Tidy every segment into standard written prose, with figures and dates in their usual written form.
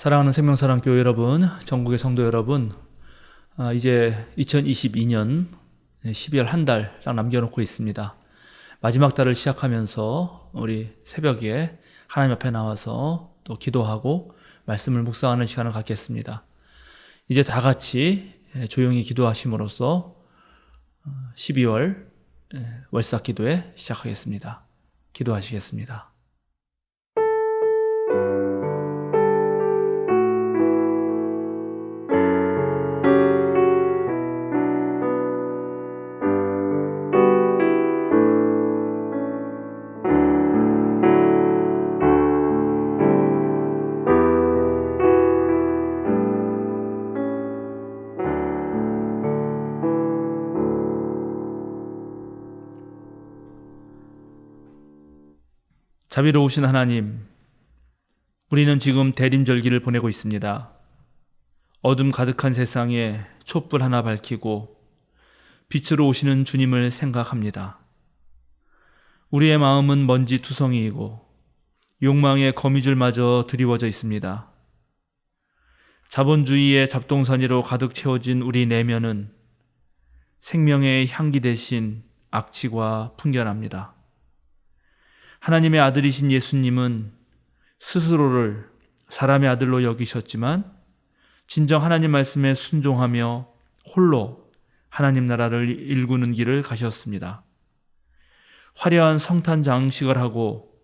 사랑하는 생명사랑교회 여러분, 전국의 성도 여러분, 이제 2022년 12월 한 달 딱 남겨놓고 있습니다. 마지막 달을 시작하면서 우리 새벽에 하나님 앞에 나와서 또 기도하고 말씀을 묵상하는 시간을 갖겠습니다. 이제 다 같이 조용히 기도하심으로써 12월 월삭 기도회 시작하겠습니다. 기도하시겠습니다. 자비로우신 하나님, 우리는 지금 대림절기를 보내고 있습니다. 어둠 가득한 세상에 촛불 하나 밝히고 빛으로 오시는 주님을 생각합니다. 우리의 마음은 먼지 투성이이고 욕망의 거미줄마저 드리워져 있습니다. 자본주의의 잡동사니로 가득 채워진 우리 내면은 생명의 향기 대신 악취가 풍겨납니다. 하나님의 아들이신 예수님은 스스로를 사람의 아들로 여기셨지만 진정 하나님 말씀에 순종하며 홀로 하나님 나라를 일구는 길을 가셨습니다. 화려한 성탄 장식을 하고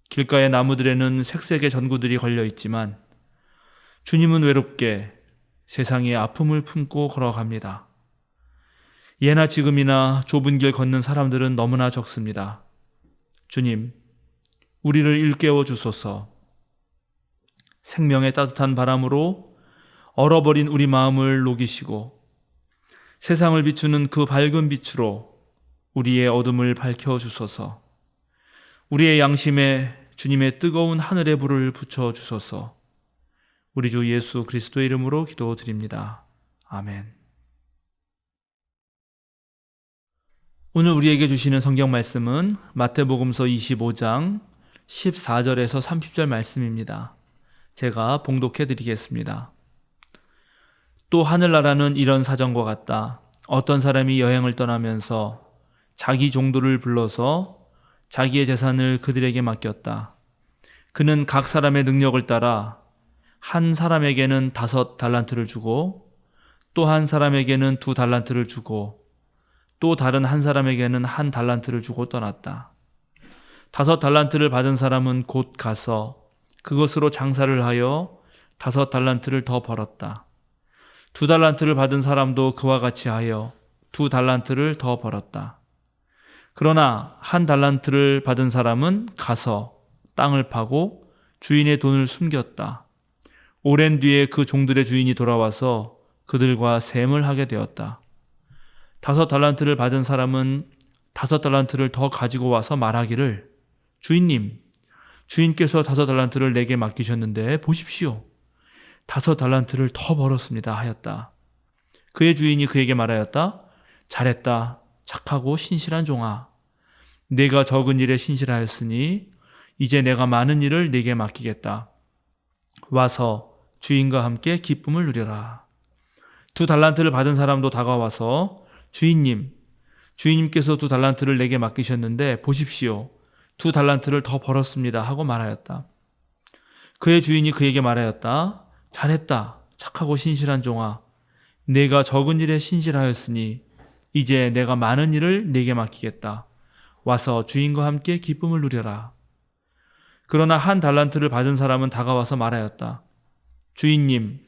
길가의 나무들에는 색색의 전구들이 걸려 있지만 주님은 외롭게 세상의 아픔을 품고 걸어갑니다. 예나 지금이나 좁은 길 걷는 사람들은 너무나 적습니다. 주님, 우리를 일깨워 주소서. 생명의 따뜻한 바람으로 얼어버린 우리 마음을 녹이시고 세상을 비추는 그 밝은 빛으로 우리의 어둠을 밝혀 주소서. 우리의 양심에 주님의 뜨거운 하늘의 불을 붙여 주소서. 우리 주 예수 그리스도의 이름으로 기도드립니다. 아멘. 오늘 우리에게 주시는 성경 말씀은 마태복음서 25장 14절에서 30절 말씀입니다. 제가 봉독해 드리겠습니다. 또 하늘나라는 이런 사정과 같다. 어떤 사람이 여행을 떠나면서 자기 종들을 불러서 자기의 재산을 그들에게 맡겼다. 그는 각 사람의 능력을 따라 한 사람에게는 5달란트를 주고 또 한 사람에게는 2달란트를 주고 또 다른 한 사람에게는 1달란트를 주고 떠났다. 5달란트를 받은 사람은 곧 가서 그것으로 장사를 하여 5달란트를 더 벌었다. 2달란트를 받은 사람도 그와 같이 하여 2달란트를 더 벌었다. 그러나 1달란트를 받은 사람은 가서 땅을 파고 주인의 돈을 숨겼다. 오랜 뒤에 그 종들의 주인이 돌아와서 그들과 셈을 하게 되었다. 5달란트를 받은 사람은 5달란트를 더 가지고 와서 말하기를, 주인님, 주인께서 5달란트를 내게 맡기셨는데 보십시오. 5달란트를 더 벌었습니다 하였다. 그의 주인이 그에게 말하였다. 잘했다. 착하고 신실한 종아. 내가 적은 일에 신실하였으니 이제 내가 많은 일을 네게 맡기겠다. 와서 주인과 함께 기쁨을 누려라. 2달란트를 받은 사람도 다가와서 주인님, 주인님께서 2달란트를 내게 맡기셨는데 보십시오. 2달란트를 더 벌었습니다 하고 말하였다. 그의 주인이 그에게 말하였다. 잘했다. 착하고 신실한 종아. 내가 적은 일에 신실하였으니 이제 내가 많은 일을 네게 맡기겠다. 와서 주인과 함께 기쁨을 누려라. 그러나 1달란트를 받은 사람은 다가와서 말하였다. 주인님,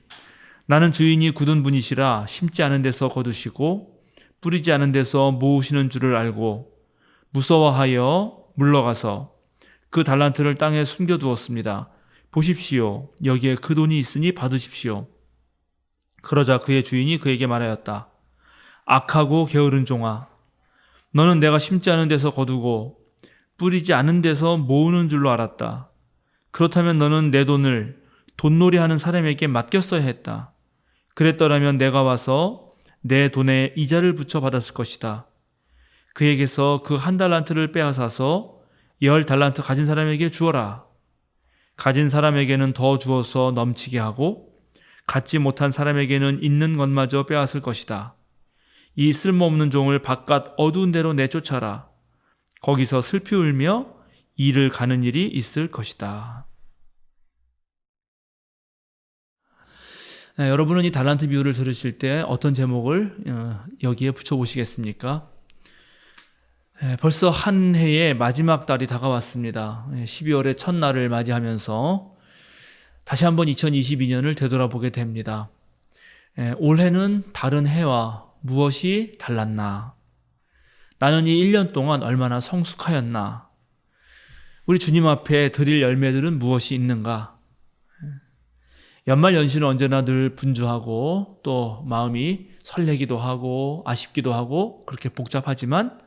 나는 주인이 굳은 분이시라 심지 않은 데서 거두시고 뿌리지 않은 데서 모으시는 줄을 알고 무서워하여 물러가서 그 달란트를 땅에 숨겨두었습니다. 보십시오. 여기에 그 돈이 있으니 받으십시오. 그러자 그의 주인이 그에게 말하였다. 악하고 게으른 종아, 너는 내가 심지 않은 데서 거두고 뿌리지 않은 데서 모으는 줄로 알았다. 그렇다면 너는 내 돈을 돈놀이하는 사람에게 맡겼어야 했다. 그랬더라면 내가 와서 내 돈에 이자를 붙여 받았을 것이다. 그에게서 그 1달란트를 빼앗아서 10달란트 가진 사람에게 주어라. 가진 사람에게는 더 주어서 넘치게 하고 갖지 못한 사람에게는 있는 것마저 빼앗을 것이다. 이 쓸모없는 종을 바깥 어두운 데로 내쫓아라. 거기서 슬피 울며 이를 가는 일이 있을 것이다. 여러분은 이 달란트 비유를 들으실 때 어떤 제목을 여기에 붙여보시겠습니까? 벌써 한 해의 마지막 달이 다가왔습니다. 12월의 첫날을 맞이하면서 다시 한번 2022년을 되돌아보게 됩니다. 올해는 다른 해와 무엇이 달랐나? 나는 이 1년 동안 얼마나 성숙하였나? 우리 주님 앞에 드릴 열매들은 무엇이 있는가? 연말 연시는 언제나 늘 분주하고 또 마음이 설레기도 하고 아쉽기도 하고 그렇게 복잡하지만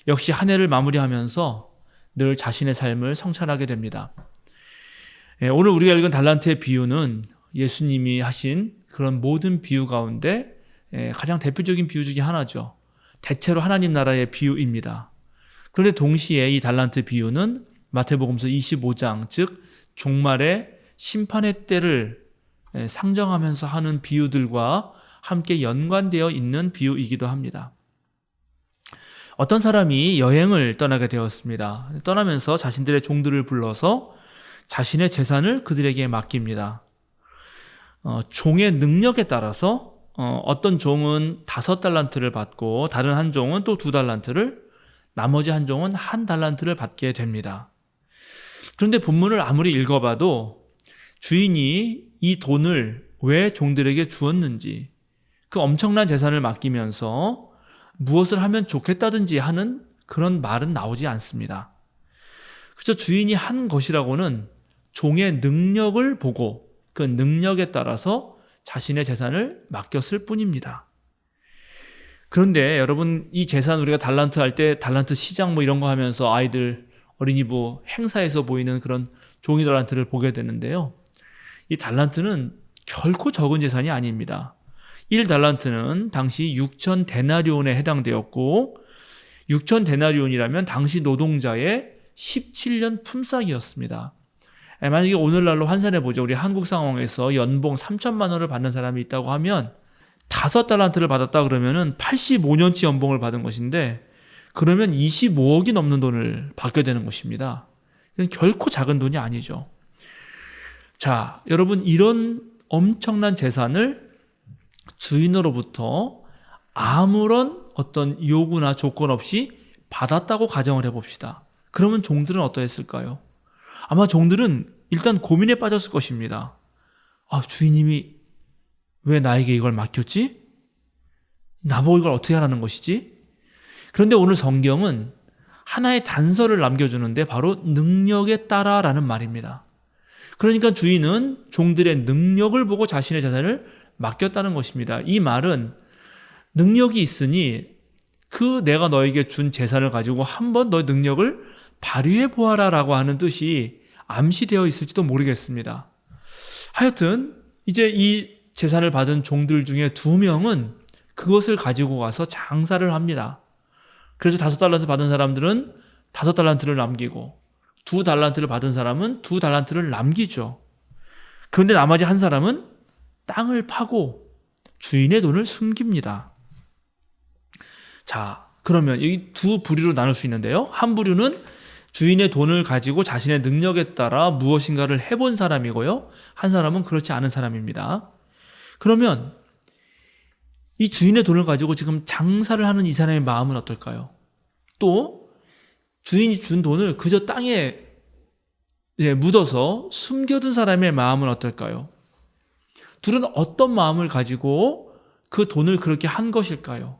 역시 한 해를 마무리하면서 늘 자신의 삶을 성찰하게 됩니다. 오늘 우리가 읽은 달란트의 비유는 예수님이 하신 그런 모든 비유 가운데 가장 대표적인 비유 중에 하나죠. 대체로 하나님 나라의 비유입니다. 그런데 동시에 이 달란트 비유는 마태복음서 25장, 즉 종말의 심판의 때를 상정하면서 하는 비유들과 함께 연관되어 있는 비유이기도 합니다. 어떤 사람이 여행을 떠나게 되었습니다. 떠나면서 자신들의 종들을 불러서 자신의 재산을 그들에게 맡깁니다. 종의 능력에 따라서 어떤 종은 5달란트를 받고 다른 한 종은 또 2달란트를, 나머지 한 종은 1달란트를 받게 됩니다. 그런데 본문을 아무리 읽어봐도 주인이 이 돈을 왜 종들에게 주었는지, 그 엄청난 재산을 맡기면서 무엇을 하면 좋겠다든지 하는 그런 말은 나오지 않습니다. 그저 주인이 한 것이라고는 종의 능력을 보고 그 능력에 따라서 자신의 재산을 맡겼을 뿐입니다. 그런데 여러분, 이 재산 우리가 달란트 할 때 달란트 시장 이런 거 하면서 아이들 어린이부 행사에서 보이는 그런 종이 달란트를 보게 되는데요. 이 달란트는 결코 적은 재산이 아닙니다. 1달란트는 당시 6천 데나리온에 해당되었고 6천 데나리온이라면 당시 노동자의 17년 품삯이었습니다. 만약에 오늘날로 환산해 보죠. 우리 한국 상황에서 연봉 3천만 원을 받는 사람이 있다고 하면 5달란트를 받았다 그러면은 85년치 연봉을 받은 것인데, 그러면 25억이 넘는 돈을 받게 되는 것입니다. 이건 결코 작은 돈이 아니죠. 자, 여러분, 이런 엄청난 재산을 주인으로부터 아무런 어떤 요구나 조건 없이 받았다고 가정을 해봅시다. 그러면 종들은 어떠했을까요? 아마 종들은 일단 고민에 빠졌을 것입니다. 주인님이 왜 나에게 이걸 맡겼지? 나보고 이걸 어떻게 하라는 것이지? 그런데 오늘 성경은 하나의 단서를 남겨주는데 바로 능력에 따라라는 말입니다. 그러니까 주인은 종들의 능력을 보고 자신의 재산을 맡겼다는 것입니다. 이 말은 능력이 있으니 내가 너에게 준 재산을 가지고 한번 너의 능력을 발휘해 보아라 라고 하는 뜻이 암시되어 있을지도 모르겠습니다. 하여튼 이제 이 재산을 받은 종들 중에 2명은 그것을 가지고 가서 장사를 합니다. 그래서 5달란트 받은 사람들은 5달란트를 남기고 2달란트를 받은 사람은 2달란트를 남기죠. 그런데 나머지 한 사람은 땅을 파고 주인의 돈을 숨깁니다. 자, 그러면 이 2부류로 나눌 수 있는데요. 한 부류는 주인의 돈을 가지고 자신의 능력에 따라 무엇인가를 해본 사람이고요. 한 사람은 그렇지 않은 사람입니다. 그러면 이 주인의 돈을 가지고 지금 장사를 하는 이 사람의 마음은 어떨까요? 또 주인이 준 돈을 그저 땅에 묻어서 숨겨둔 사람의 마음은 어떨까요? 둘은 어떤 마음을 가지고 그 돈을 그렇게 한 것일까요?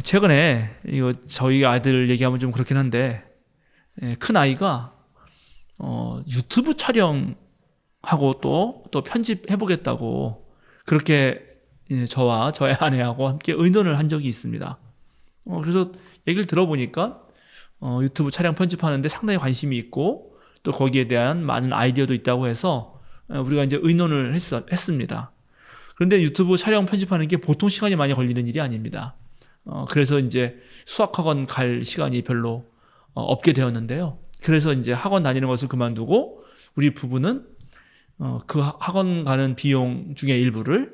최근에 이거 저희 아이들 얘기하면 좀 그렇긴 한데, 큰 아이가 유튜브 촬영하고 또 편집해보겠다고 그렇게 저와 저의 아내하고 함께 의논을 한 적이 있습니다. 그래서 얘기를 들어보니까 유튜브 촬영 편집하는데 상당히 관심이 있고 또 거기에 대한 많은 아이디어도 있다고 해서 우리가 이제 의논을 했습니다. 그런데 유튜브 촬영 편집하는 게 보통 시간이 많이 걸리는 일이 아닙니다. 그래서 이제 수학학원 갈 시간이 별로 없게 되었는데요. 그래서 이제 학원 다니는 것을 그만두고 우리 부부는 그 학원 가는 비용 중에 일부를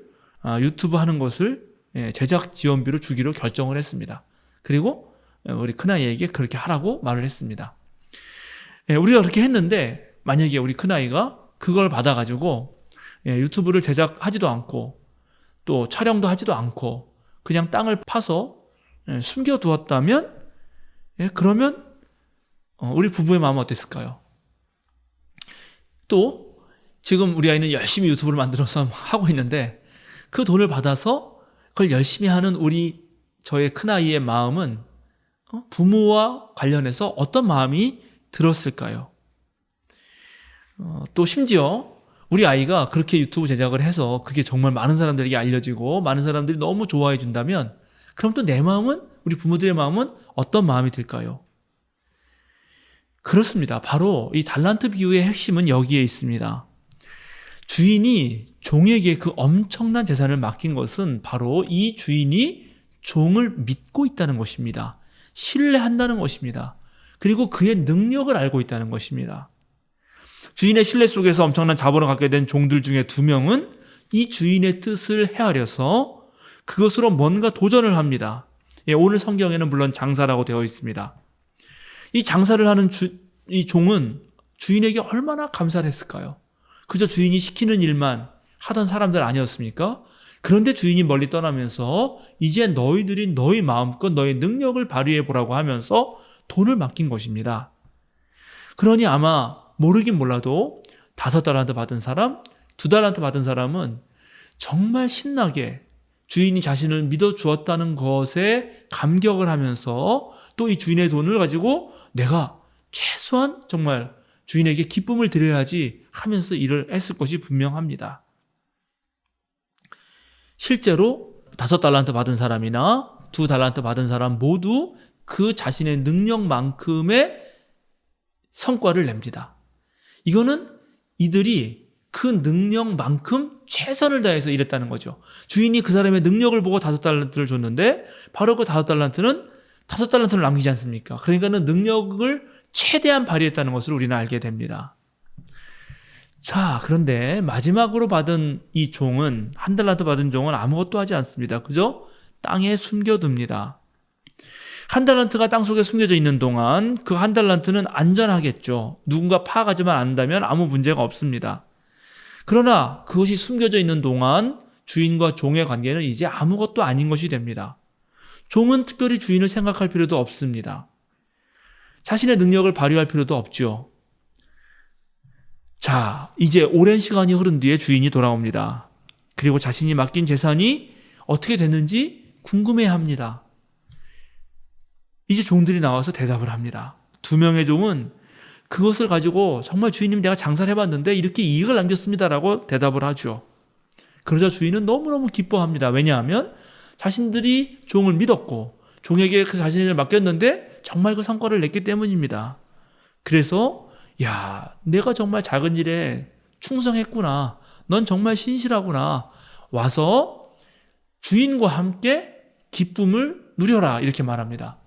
유튜브 하는 것을 제작 지원비로 주기로 결정을 했습니다. 그리고 우리 큰아이에게 그렇게 하라고 말을 했습니다. 우리가 그렇게 했는데 만약에 우리 큰아이가 그걸 받아가지고 유튜브를 제작하지도 않고 또 촬영도 하지도 않고 그냥 땅을 파서 숨겨두었다면 그러면 우리 부부의 마음은 어땠을까요? 또 지금 우리 아이는 열심히 유튜브를 만들어서 하고 있는데 그 돈을 받아서 그걸 열심히 하는 저의 큰아이의 마음은 부모와 관련해서 어떤 마음이 들었을까요? 또 심지어 우리 아이가 그렇게 유튜브 제작을 해서 그게 정말 많은 사람들에게 알려지고 많은 사람들이 너무 좋아해 준다면 그럼 또 내 마음은, 우리 부모들의 마음은 어떤 마음이 들까요? 그렇습니다. 바로 이 달란트 비유의 핵심은 여기에 있습니다. 주인이 종에게 그 엄청난 재산을 맡긴 것은 바로 이 주인이 종을 믿고 있다는 것입니다. 신뢰한다는 것입니다. 그리고 그의 능력을 알고 있다는 것입니다. 주인의 신뢰 속에서 엄청난 자본을 갖게 된 종들 중에 2명은 이 주인의 뜻을 헤아려서 그것으로 뭔가 도전을 합니다. 오늘 성경에는 물론 장사라고 되어 있습니다. 이 장사를 하는 이 종은 주인에게 얼마나 감사를 했을까요? 그저 주인이 시키는 일만 하던 사람들 아니었습니까? 그런데 주인이 멀리 떠나면서 이제 너희들이 너희 마음껏 너희 능력을 발휘해 보라고 하면서 돈을 맡긴 것입니다. 그러니 아마 모르긴 몰라도 5달란트 받은 사람, 2달란트 받은 사람은 정말 신나게 주인이 자신을 믿어주었다는 것에 감격을 하면서 또 이 주인의 돈을 가지고 내가 최소한 정말 주인에게 기쁨을 드려야지 하면서 일을 했을 것이 분명합니다. 실제로 5달란트 받은 사람이나 2달란트 받은 사람 모두 그 자신의 능력만큼의 성과를 냅니다. 이거는 이들이 그 능력만큼 최선을 다해서 일했다는 거죠. 주인이 그 사람의 능력을 보고 5달란트를 줬는데 바로 그 5달란트는 5달란트를 남기지 않습니까? 그러니까는 능력을 최대한 발휘했다는 것을 우리는 알게 됩니다. 자, 그런데 마지막으로 받은 이 종은, 1달란트 받은 종은 아무것도 하지 않습니다. 그저 땅에 숨겨둡니다. 1달란트가 땅속에 숨겨져 있는 동안 그 1달란트는 안전하겠죠. 누군가 파가지만 않는다면 아무 문제가 없습니다. 그러나 그것이 숨겨져 있는 동안 주인과 종의 관계는 이제 아무것도 아닌 것이 됩니다. 종은 특별히 주인을 생각할 필요도 없습니다. 자신의 능력을 발휘할 필요도 없죠. 자, 이제 오랜 시간이 흐른 뒤에 주인이 돌아옵니다. 그리고 자신이 맡긴 재산이 어떻게 됐는지 궁금해합니다. 이제 종들이 나와서 대답을 합니다. 2명의 종은 그것을 가지고 정말 주인님 내가 장사를 해봤는데 이렇게 이익을 남겼습니다라고 대답을 하죠. 그러자 주인은 너무너무 기뻐합니다. 왜냐하면 자신들이 종을 믿었고 종에게 그 자신의 일을 맡겼는데 정말 그 성과를 냈기 때문입니다. 그래서 야, 내가 정말 작은 일에 충성했구나. 넌 정말 신실하구나. 와서 주인과 함께 기쁨을 누려라. 이렇게 말합니다.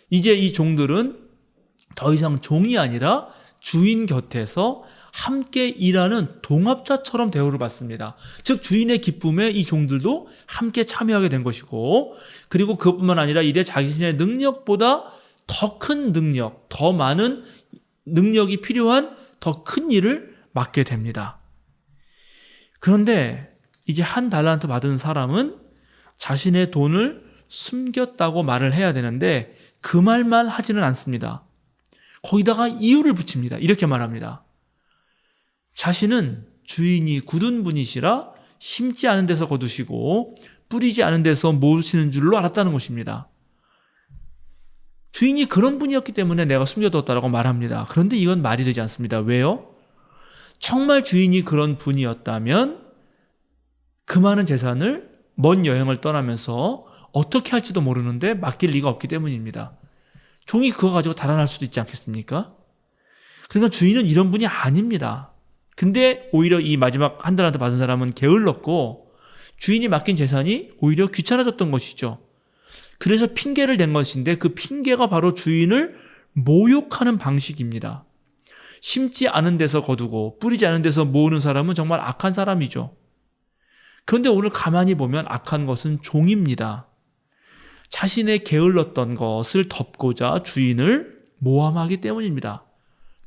이제 이 종들은 더 이상 종이 아니라 주인 곁에서 함께 일하는 동업자처럼 대우를 받습니다. 즉 주인의 기쁨에 이 종들도 함께 참여하게 된 것이고, 그리고 그것뿐만 아니라 이래 자신의 능력보다 더 큰 능력, 더 많은 능력이 필요한 더 큰 일을 맡게 됩니다. 그런데 이제 1달란트 받은 사람은 자신의 돈을 숨겼다고 말을 해야 되는데 그 말만 하지는 않습니다. 거기다가 이유를 붙입니다. 이렇게 말합니다. 자신은 주인이 굳은 분이시라 심지 않은 데서 거두시고 뿌리지 않은 데서 모으시는 줄로 알았다는 것입니다. 주인이 그런 분이었기 때문에 내가 숨겨뒀다라고 말합니다. 그런데 이건 말이 되지 않습니다. 왜요? 정말 주인이 그런 분이었다면 그 많은 재산을 먼 여행을 떠나면서 어떻게 할지도 모르는데 맡길 리가 없기 때문입니다. 종이 그거 가지고 달아날 수도 있지 않겠습니까? 그러니까 주인은 이런 분이 아닙니다. 근데 오히려 이 마지막 1달란트 받은 사람은 게을렀고 주인이 맡긴 재산이 오히려 귀찮아졌던 것이죠. 그래서 핑계를 댄 것인데 그 핑계가 바로 주인을 모욕하는 방식입니다. 심지 않은 데서 거두고 뿌리지 않은 데서 모으는 사람은 정말 악한 사람이죠. 그런데 오늘 가만히 보면 악한 것은 종입니다. 자신의 게을렀던 것을 덮고자 주인을 모함하기 때문입니다.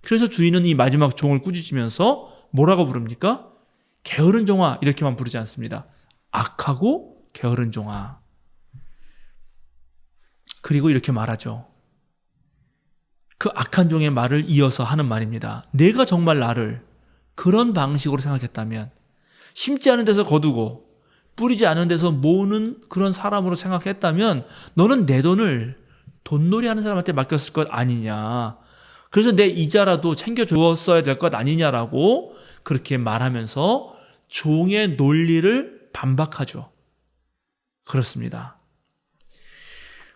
그래서 주인은 이 마지막 종을 꾸짖으면서 뭐라고 부릅니까? 게으른 종아, 이렇게만 부르지 않습니다. 악하고 게으른 종아. 그리고 이렇게 말하죠. 그 악한 종의 말을 이어서 하는 말입니다. 내가 정말 나를 그런 방식으로 생각했다면, 심지 않은 데서 거두고 뿌리지 않은 데서 모으는 그런 사람으로 생각했다면 너는 내 돈을 돈놀이 하는 사람한테 맡겼을 것 아니냐. 그래서 내 이자라도 챙겨주었어야 될 것 아니냐라고 그렇게 말하면서 종의 논리를 반박하죠. 그렇습니다.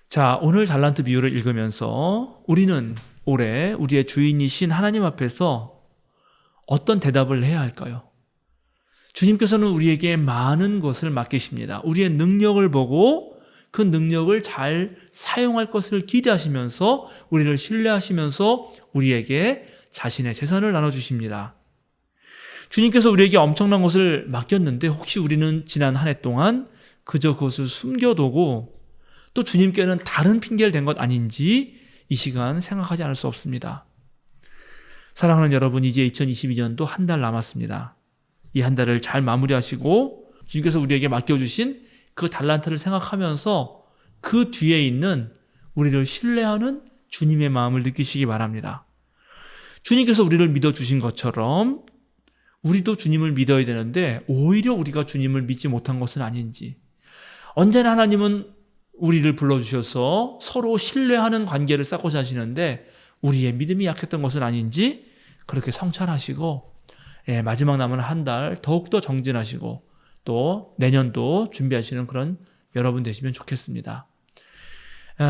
자, 오늘 달란트 비유를 읽으면서 우리는 올해 우리의 주인이신 하나님 앞에서 어떤 대답을 해야 할까요? 주님께서는 우리에게 많은 것을 맡기십니다. 우리의 능력을 보고 그 능력을 잘 사용할 것을 기대하시면서 우리를 신뢰하시면서 우리에게 자신의 재산을 나눠주십니다. 주님께서 우리에게 엄청난 것을 맡겼는데 혹시 우리는 지난 한 해 동안 그저 그것을 숨겨두고 또 주님께는 다른 핑계를 댄 것 아닌지 이 시간 생각하지 않을 수 없습니다. 사랑하는 여러분, 이제 2022년도 한 달 남았습니다. 이 한 달을 잘 마무리하시고 주님께서 우리에게 맡겨주신 그 달란트를 생각하면서 그 뒤에 있는 우리를 신뢰하는 주님의 마음을 느끼시기 바랍니다. 주님께서 우리를 믿어주신 것처럼 우리도 주님을 믿어야 되는데 오히려 우리가 주님을 믿지 못한 것은 아닌지, 언제나 하나님은 우리를 불러주셔서 서로 신뢰하는 관계를 쌓고자 하시는데 우리의 믿음이 약했던 것은 아닌지 그렇게 성찰하시고 마지막 남은 한 달 더욱더 정진하시고 또 내년도 준비하시는 그런 여러분 되시면 좋겠습니다.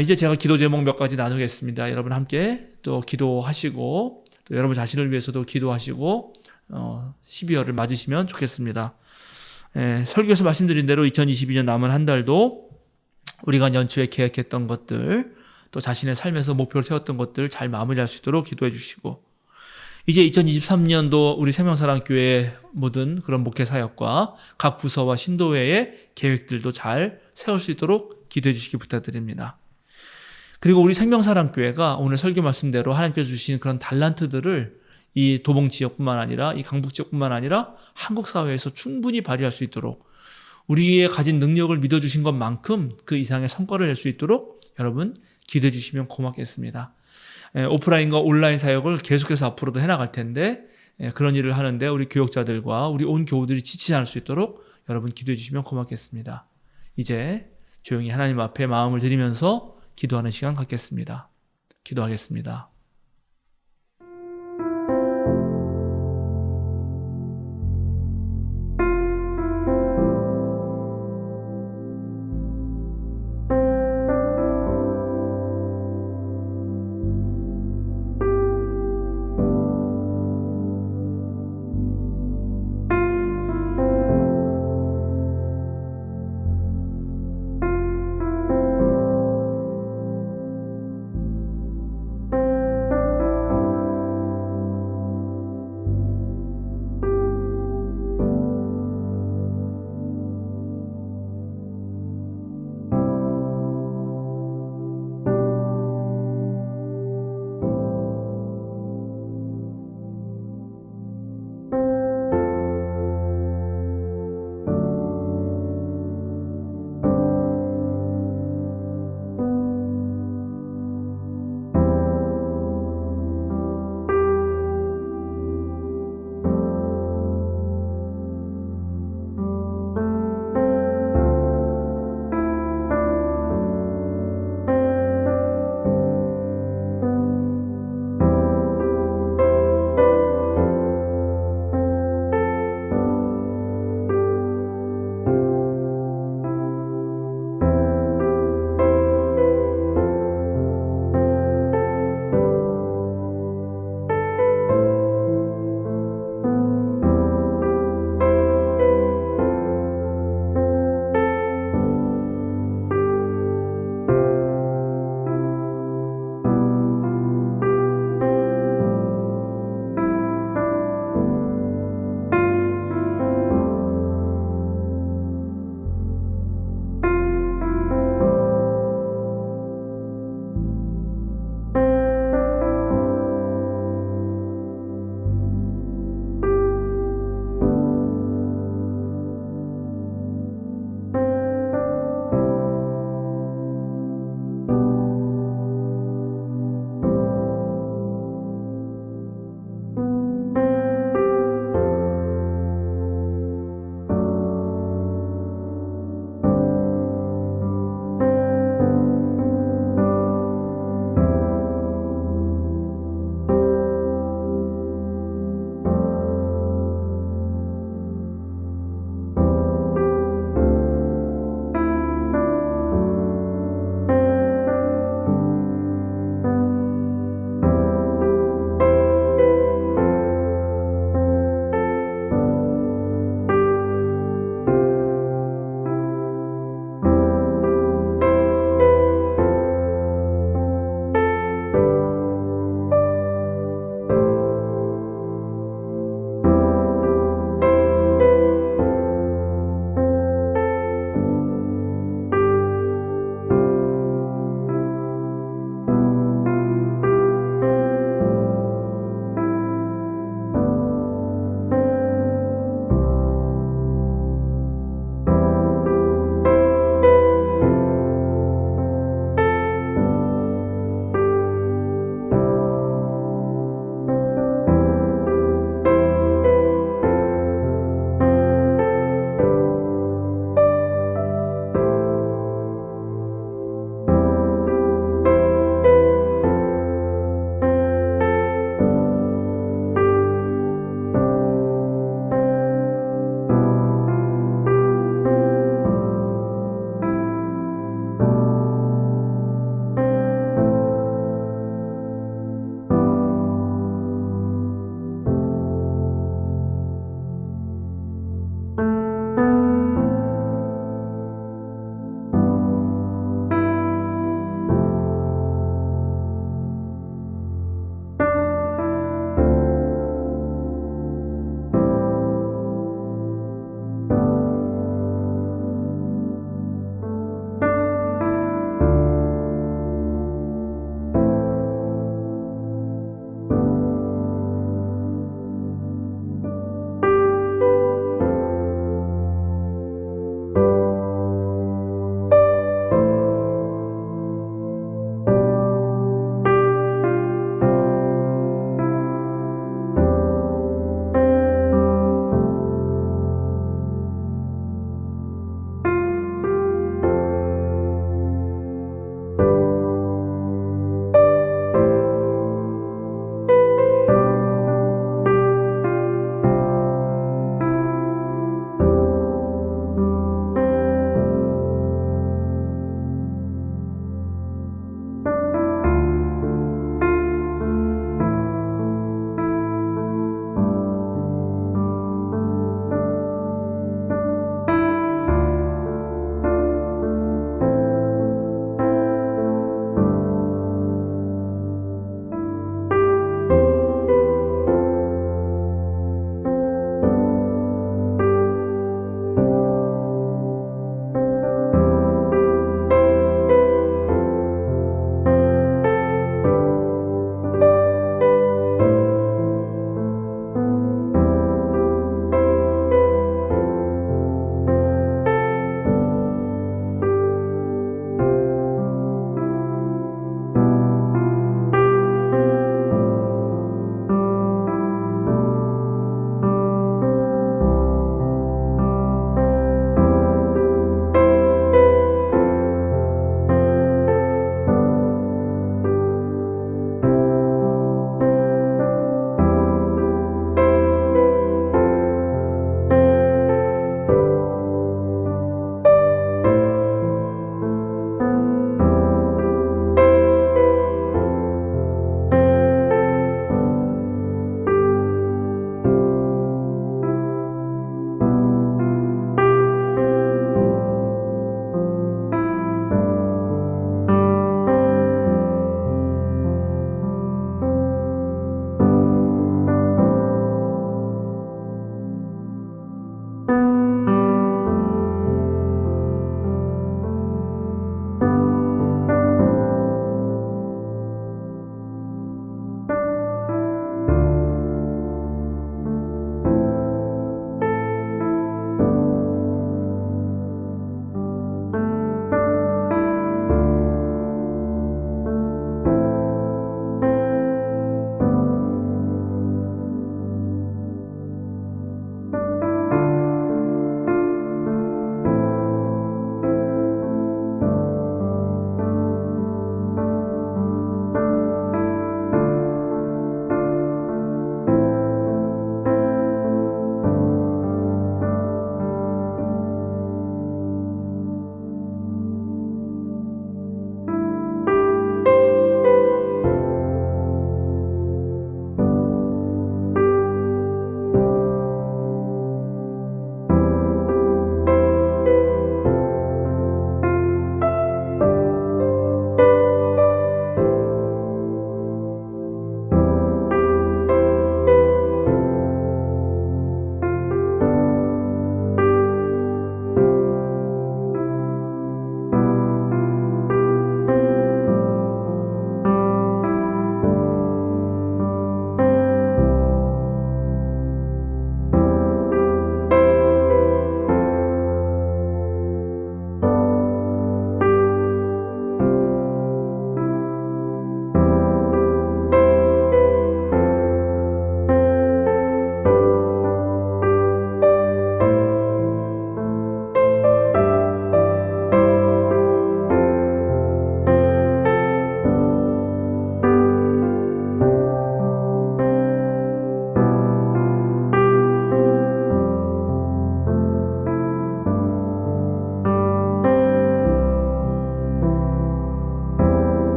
이제 제가 기도 제목 몇 가지 나누겠습니다. 여러분 함께 또 기도하시고 또 여러분 자신을 위해서도 기도하시고 12월을 맞으시면 좋겠습니다. 설교에서 말씀드린 대로 2022년 남은 한 달도 우리가 연초에 계획했던 것들 또 자신의 삶에서 목표를 세웠던 것들 잘 마무리할 수 있도록 기도해 주시고, 이제 2023년도 우리 생명사랑교회 모든 그런 목회 사역과 각 부서와 신도회의 계획들도 잘 세울 수 있도록 기도해 주시기 부탁드립니다. 그리고 우리 생명사랑교회가 오늘 설교 말씀대로 하나님께서 주신 그런 달란트들을 이 도봉 지역뿐만 아니라 이 강북 지역뿐만 아니라 한국 사회에서 충분히 발휘할 수 있도록 우리의 가진 능력을 믿어주신 것만큼 그 이상의 성과를 낼 수 있도록 여러분 기도해 주시면 고맙겠습니다. 오프라인과 온라인 사역을 계속해서 앞으로도 해나갈 텐데 그런 일을 하는데 우리 교역자들과 우리 온 교우들이 지치지 않을 수 있도록 여러분 기도해 주시면 고맙겠습니다. 이제 조용히 하나님 앞에 마음을 드리면서 기도하는 시간 갖겠습니다. 기도하겠습니다.